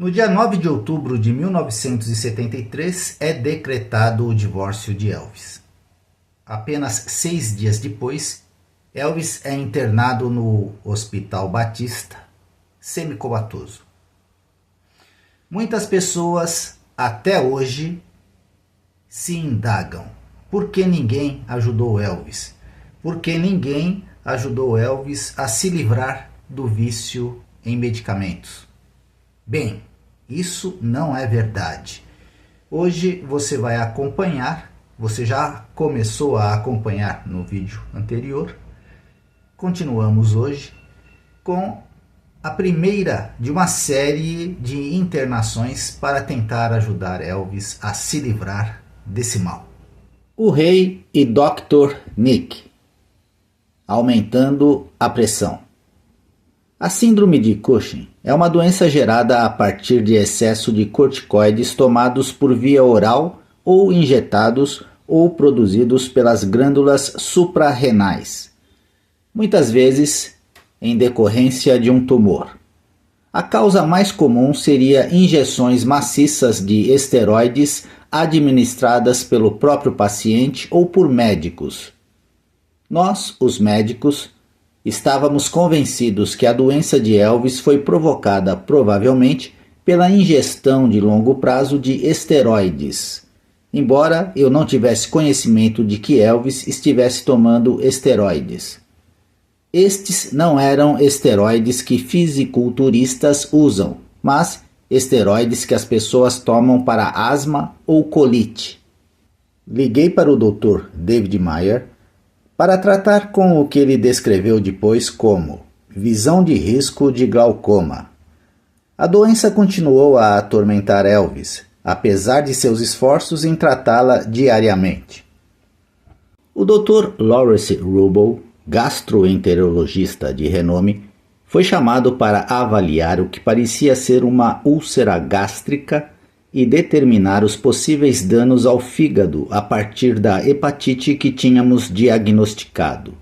No dia 9 de outubro de 1973 é decretado o divórcio de Elvis. Apenas 6 dias depois, Elvis é internado no Hospital Batista, semicomatoso. Muitas pessoas, até hoje, se indagam: por que ninguém ajudou Elvis? Por que ninguém ajudou Elvis a se livrar do vício em medicamentos? Bem, isso não é verdade. Hoje você vai acompanhar, você já começou a acompanhar no vídeo anterior. Continuamos hoje com a primeira de uma série de internações para tentar ajudar Elvis a se livrar desse mal. O Rei e Dr. Nick, aumentando a pressão. A síndrome de Cushing é uma doença gerada a partir de excesso de corticoides tomados por via oral ou injetados ou produzidos pelas glândulas suprarrenais, muitas vezes em decorrência de um tumor. A causa mais comum seria injeções maciças de esteroides administradas pelo próprio paciente ou por médicos. Nós, os médicos, estávamos convencidos que a doença de Elvis foi provocada provavelmente pela ingestão de longo prazo de esteroides, embora eu não tivesse conhecimento de que Elvis estivesse tomando esteroides. Estes não eram esteroides que fisiculturistas usam, mas esteroides que as pessoas tomam para asma ou colite. Liguei para o Dr. David Meyer para tratar com o que ele descreveu depois como visão de risco de glaucoma. A doença continuou a atormentar Elvis, apesar de seus esforços em tratá-la diariamente. O Dr. Lawrence Rubel, gastroenterologista de renome, foi chamado para avaliar o que parecia ser uma úlcera gástrica e determinar os possíveis danos ao fígado a partir da hepatite que tínhamos diagnosticado.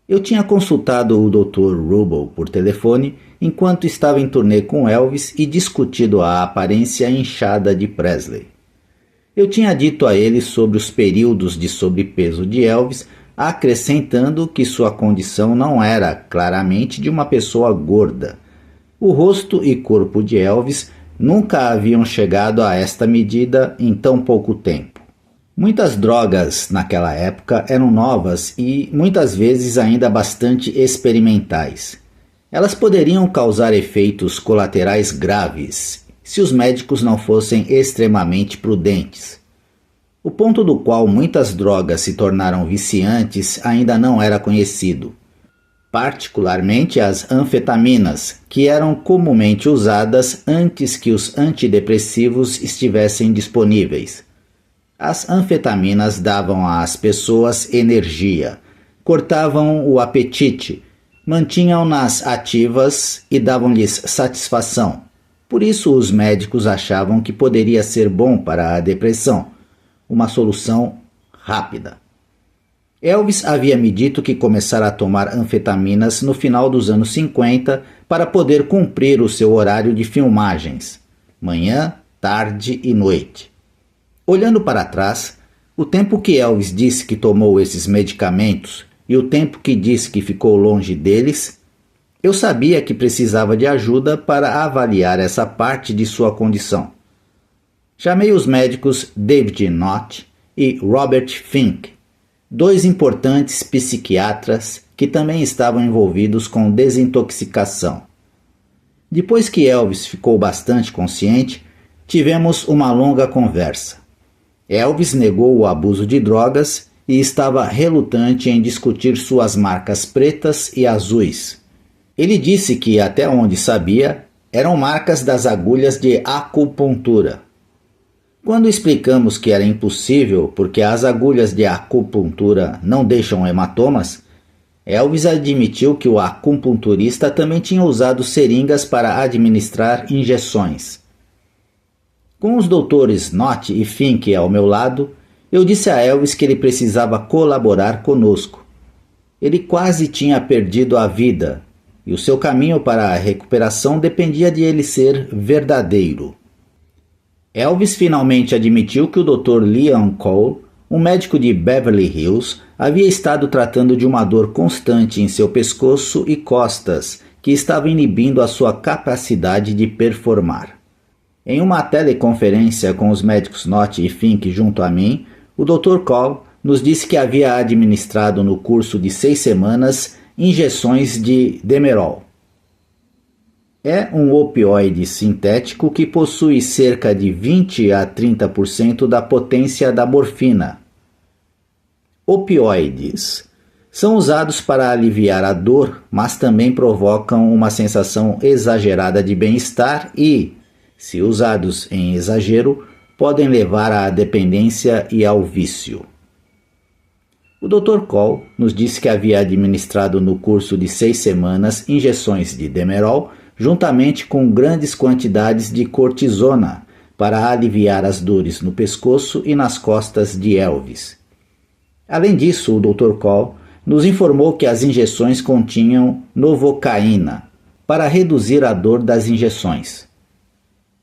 Eu tinha consultado o Dr. Rubel por telefone enquanto estava em turnê com Elvis e discutido a aparência inchada de Presley. Eu tinha dito a ele sobre os períodos de sobrepeso de Elvis, acrescentando que sua condição não era claramente de uma pessoa gorda. O rosto e corpo de Elvis nunca haviam chegado a esta medida em tão pouco tempo. Muitas drogas naquela época eram novas e muitas vezes ainda bastante experimentais. Elas poderiam causar efeitos colaterais graves se os médicos não fossem extremamente prudentes. O ponto do qual muitas drogas se tornaram viciantes ainda não era conhecido, particularmente as anfetaminas, que eram comumente usadas antes que os antidepressivos estivessem disponíveis. As anfetaminas davam às pessoas energia, cortavam o apetite, mantinham-nas ativas e davam-lhes satisfação. Por isso os médicos achavam que poderia ser bom para a depressão, uma solução rápida. Elvis havia me dito que começara a tomar anfetaminas no final dos anos 50 para poder cumprir o seu horário de filmagens, manhã, tarde e noite. Olhando para trás, o tempo que Elvis disse que tomou esses medicamentos e o tempo que disse que ficou longe deles, eu sabia que precisava de ajuda para avaliar essa parte de sua condição. Chamei os médicos David Knott e Robert Fink, dois importantes psiquiatras que também estavam envolvidos com desintoxicação. Depois que Elvis ficou bastante consciente, tivemos uma longa conversa. Elvis negou o abuso de drogas e estava relutante em discutir suas marcas pretas e azuis. Ele disse que, até onde sabia, eram marcas das agulhas de acupuntura. Quando explicamos que era impossível porque as agulhas de acupuntura não deixam hematomas, Elvis admitiu que o acupunturista também tinha usado seringas para administrar injeções. Com os doutores Knott e Fink ao meu lado, eu disse a Elvis que ele precisava colaborar conosco. Ele quase tinha perdido a vida, e o seu caminho para a recuperação dependia de ele ser verdadeiro. Elvis finalmente admitiu que o Dr. Leon Cole, um médico de Beverly Hills, havia estado tratando de uma dor constante em seu pescoço e costas, que estava inibindo a sua capacidade de performar. Em uma teleconferência com os médicos Knott e Fink junto a mim, o Dr. Cole nos disse que havia administrado no curso de 6 semanas injeções de Demerol. É um opioide sintético que possui cerca de 20 a 30% da potência da morfina. Opioides são usados para aliviar a dor, mas também provocam uma sensação exagerada de bem-estar e, se usados em exagero, podem levar à dependência e ao vício. O Dr. Cole nos disse que havia administrado no curso de 6 semanas injeções de Demerol juntamente com grandes quantidades de cortisona para aliviar as dores no pescoço e nas costas de Elvis. Além disso, o Dr. Cole nos informou que as injeções continham novocaína para reduzir a dor das injeções.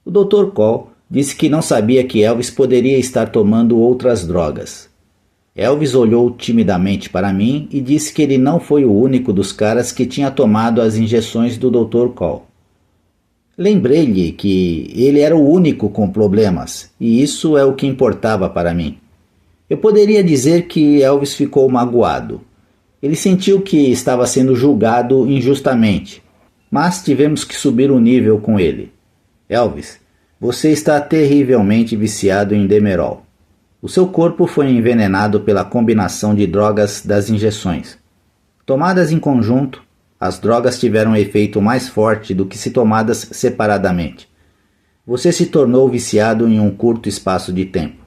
O Dr. Cole disse que não sabia que Elvis poderia estar tomando outras drogas. Elvis olhou timidamente para mim e disse que ele não foi o único dos caras que tinha tomado as injeções do Dr. Cole. Lembrei-lhe que ele era o único com problemas, e isso é o que importava para mim. Eu poderia dizer que Elvis ficou magoado. Ele sentiu que estava sendo julgado injustamente, mas tivemos que subir o nível com ele. Elvis, você está terrivelmente viciado em Demerol. O seu corpo foi envenenado pela combinação de drogas das injeções. Tomadas em conjunto, as drogas tiveram efeito mais forte do que se tomadas separadamente. Você se tornou viciado em um curto espaço de tempo.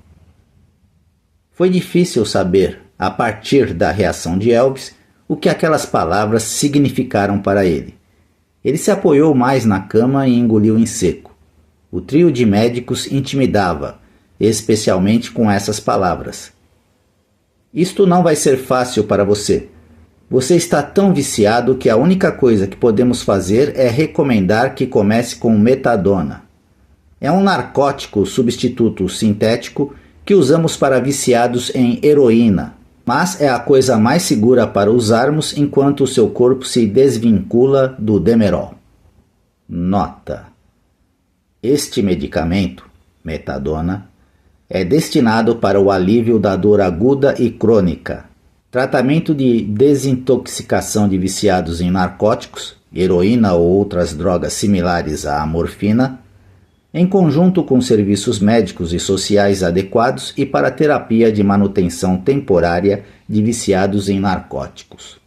Foi difícil saber, a partir da reação de Elvis, o que aquelas palavras significaram para ele. Ele se apoiou mais na cama e engoliu em seco. O trio de médicos intimidava, especialmente com essas palavras. Isto não vai ser fácil para você. Você está tão viciado que a única coisa que podemos fazer é recomendar que comece com metadona. É um narcótico substituto sintético que usamos para viciados em heroína, mas é a coisa mais segura para usarmos enquanto o seu corpo se desvincula do Demerol. Nota: este medicamento, metadona, é destinado para o alívio da dor aguda e crônica, tratamento de desintoxicação de viciados em narcóticos, heroína ou outras drogas similares à morfina, em conjunto com serviços médicos e sociais adequados e para terapia de manutenção temporária de viciados em narcóticos.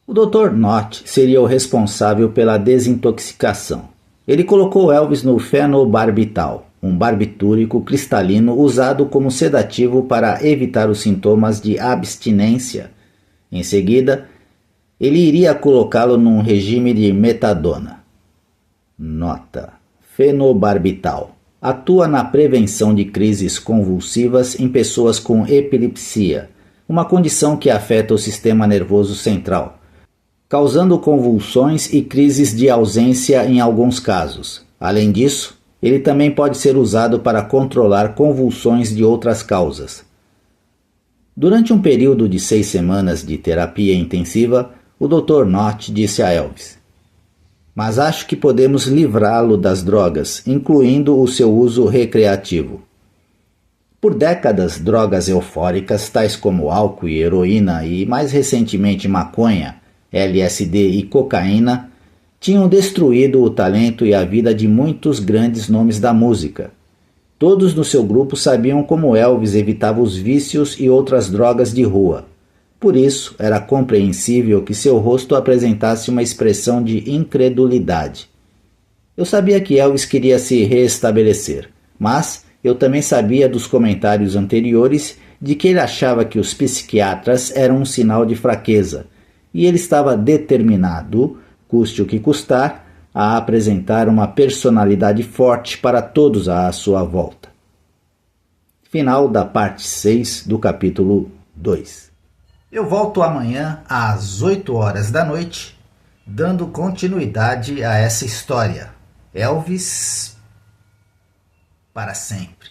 O Dr. Knott seria o responsável pela desintoxicação. Ele colocou Elvis no fenobarbital, um barbitúrico cristalino usado como sedativo para evitar os sintomas de abstinência. Em seguida, ele iria colocá-lo num regime de metadona. Nota: fenobarbital atua na prevenção de crises convulsivas em pessoas com epilepsia, uma condição que afeta o sistema nervoso central, causando convulsões e crises de ausência em alguns casos. Além disso, ele também pode ser usado para controlar convulsões de outras causas. Durante um período de 6 semanas de terapia intensiva, o Dr. Knott disse a Elvis: mas acho que podemos livrá-lo das drogas, incluindo o seu uso recreativo. Por décadas, drogas eufóricas, tais como álcool e heroína e, mais recentemente, maconha, LSD e cocaína, tinham destruído o talento e a vida de muitos grandes nomes da música. Todos no seu grupo sabiam como Elvis evitava os vícios e outras drogas de rua. Por isso, era compreensível que seu rosto apresentasse uma expressão de incredulidade. Eu sabia que Elvis queria se reestabelecer, mas eu também sabia dos comentários anteriores de que ele achava que os psiquiatras eram um sinal de fraqueza, e ele estava determinado, custe o que custar, a apresentar uma personalidade forte para todos à sua volta. Final da parte 6 do capítulo 2. Eu volto amanhã às 8 horas da noite Dando continuidade a essa história, Elvis para sempre.